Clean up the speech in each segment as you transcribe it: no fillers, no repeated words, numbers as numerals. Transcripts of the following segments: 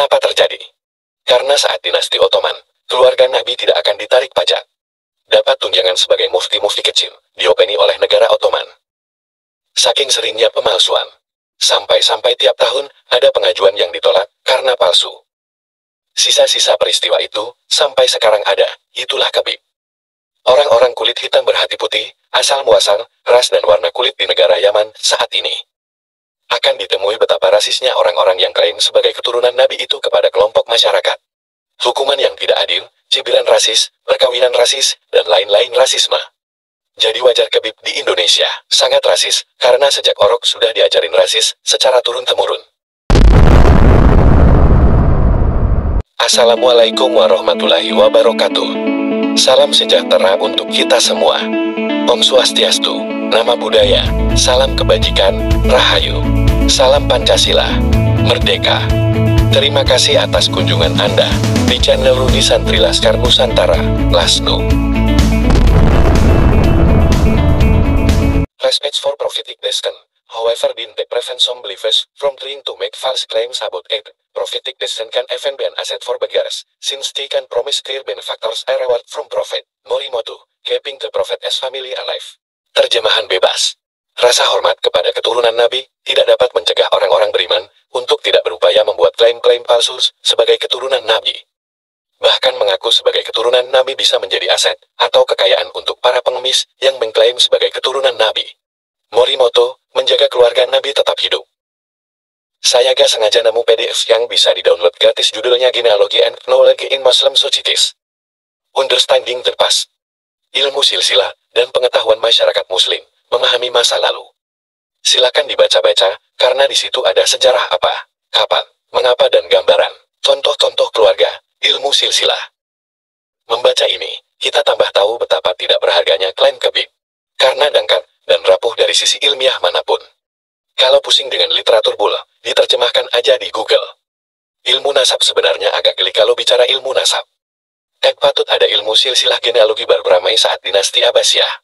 Kenapa terjadi? Karena saat dinasti Ottoman, keluarga Nabi tidak akan ditarik pajak. Dapat tunjangan sebagai mufti-mufti kecil, diopeni oleh negara Ottoman. Saking seringnya pemalsuan, sampai-sampai tiap tahun ada pengajuan yang ditolak karena palsu. Sisa-sisa peristiwa itu, sampai sekarang ada, itulah Khabib. Orang-orang kulit hitam berhati putih, asal muasal, ras dan warna kulit di negara Yaman saat ini. Akan ditemui betapa rasisnya orang-orang yang klaim sebagai keturunan Nabi itu kepada kelompok masyarakat. Hukuman yang tidak adil, cibiran rasis, perkawinan rasis, dan lain-lain rasisme. Jadi wajar Khabib di Indonesia sangat rasis, karena sejak orok sudah diajarin rasis secara turun-temurun. Assalamualaikum warahmatullahi wabarakatuh. Salam sejahtera untuk kita semua. Om Swastiastu, Nama Budaya, salam kebajikan, Rahayu. Salam Pancasila, Merdeka. Terima kasih atas kunjungan Anda di channel Rudi Santri Laskar Nusantara, Lasnu. Respect for prophetic descent. However, didn't prevent some believers from trying to make false claims about it. Prophetic descent can even be an asset for beggars, since they can promise clear benefactors a reward from prophet. Morimoto, keeping the prophet as family alive. Terjemahan bebas. Rasa hormat kepada keturunan Nabi tidak dapat mencegah orang-orang beriman untuk tidak berupaya membuat klaim-klaim palsu sebagai keturunan Nabi. Bahkan mengaku sebagai keturunan Nabi bisa menjadi aset atau kekayaan untuk para pengemis yang mengklaim sebagai keturunan Nabi. Morimoto, menjaga keluarga Nabi tetap hidup. Saya gak sengaja nemu PDF yang bisa di-download gratis, judulnya Genealogy and Knowledge in Muslim Societies. Understanding the Past. Ilmu silsilah dan pengetahuan masyarakat Muslim memahami masa lalu. Silakan dibaca-baca, karena di situ ada sejarah apa, kapan, mengapa dan gambaran, contoh-contoh keluarga, ilmu silsilah. Membaca ini, kita tambah tahu betapa tidak berharganya klaim Khabib. Karena dangkal dan rapuh dari sisi ilmiah manapun. Kalau pusing dengan literatur bul, diterjemahkan aja di Google. Ilmu nasab sebenarnya agak geli kalau bicara ilmu nasab. Patut ada ilmu silsilah genealogi berberamai saat dinasti Abbasiyah.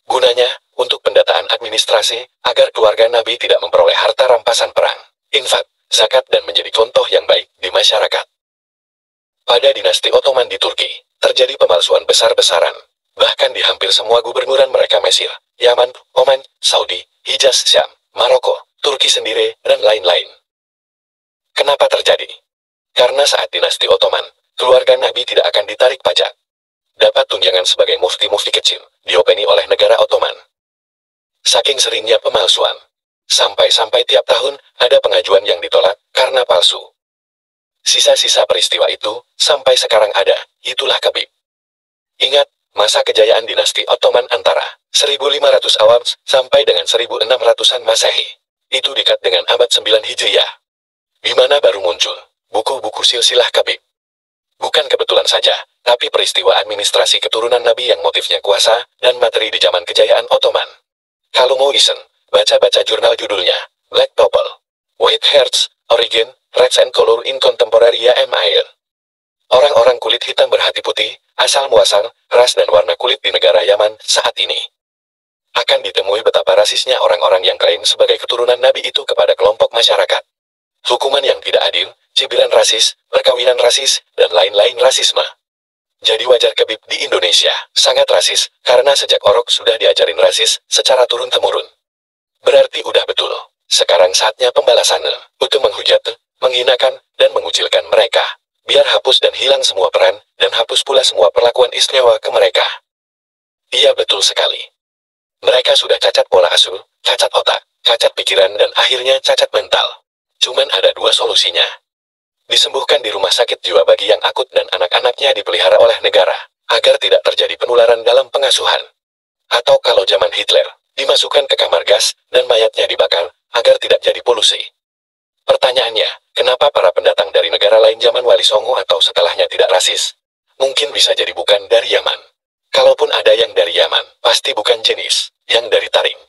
Gunanya, untuk pendataan administrasi, agar keluarga Nabi tidak memperoleh harta rampasan perang, infak, zakat dan menjadi contoh yang baik di masyarakat. Pada dinasti Ottoman di Turki, terjadi pemalsuan besar-besaran. Bahkan di hampir semua gubernuran mereka Mesir, Yaman, Oman, Saudi, Hijaz, Syam, Maroko, Turki sendiri, dan lain-lain. Kenapa terjadi? Karena saat dinasti Ottoman, keluarga Nabi tidak akan ditarik pajak. Dapat tunjangan sebagai mufti-mufti kecil, diopeni oleh negara Ottoman. Saking seringnya pemalsuan, sampai-sampai tiap tahun ada pengajuan yang ditolak karena palsu. Sisa-sisa peristiwa itu, sampai sekarang ada, itulah Khabib. Ingat, masa kejayaan dinasti Ottoman antara 1500 awal sampai dengan 1600-an Masehi. Itu dekat dengan abad 9 Hijriyah. Di mana baru muncul buku-buku silsilah Khabib. Bukan kebetulan saja, tapi peristiwa administrasi keturunan Nabi yang motifnya kuasa dan materi di zaman kejayaan Ottoman. Kalau mau iseng, baca-baca jurnal judulnya Black People, White Hearts, Origin, Race and Color in Contemporary Yemen. Orang-orang kulit hitam berhati putih, asal muasal, ras dan warna kulit di negara Yaman saat ini. Akan ditemui betapa rasisnya orang-orang yang klaim sebagai keturunan Nabi itu kepada kelompok masyarakat. Hukuman yang tidak adil, cibiran rasis, perkawinan rasis, dan lain-lain rasisme. Jadi wajar Khabib di Indonesia sangat rasis, karena sejak orok sudah diajarin rasis secara turun-temurun. Berarti udah betul. Sekarang saatnya pembalasan untuk menghujat, menghinakan, dan mengucilkan mereka. Biar hapus dan hilang semua peran, dan hapus pula semua perlakuan istimewa ke mereka. Iya betul sekali. Mereka sudah cacat pola asuh, cacat otak, cacat pikiran dan akhirnya cacat mental. Cuman ada dua solusinya. Disembuhkan di rumah sakit jiwa bagi yang akut dan anak-anaknya dipelihara oleh negara, agar tidak terjadi penularan dalam pengasuhan. Atau kalau zaman Hitler, dimasukkan ke kamar gas, dan mayatnya dibakar, agar tidak jadi polusi. Pertanyaannya, kenapa para pendatang dari negara lain zaman Wali Songo atau setelahnya tidak rasis? Mungkin bisa jadi bukan dari Yaman. Kalaupun ada yang dari Yaman, pasti bukan jenis yang dari Tarim.